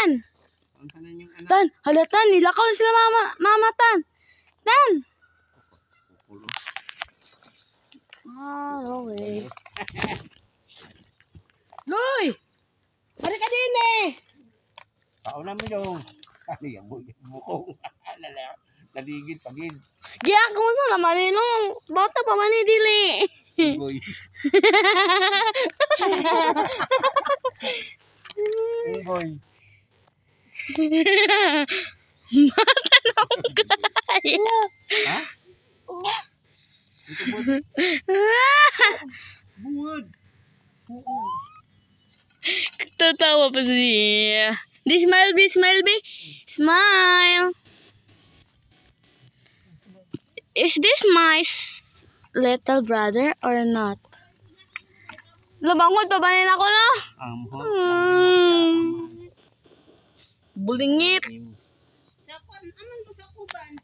Tan! Tan! Hala, Tan! Nilakaw na sila mama, Tan! Tan! Okay. Loy! Balik ka din eh! Pauna mo yung bukong. Naligid pagid. Giyak mo sa naman eh, no? Bata pa man eh, dili. Boy. Boy. Matanong kaya. Ha? Ito buwad. Buwad. Tatawa pa siya. Di smile, be, smile, be. Smile. Is this my little brother or not? Labangon, pabanin ako na. Bulingit. Sa kuban.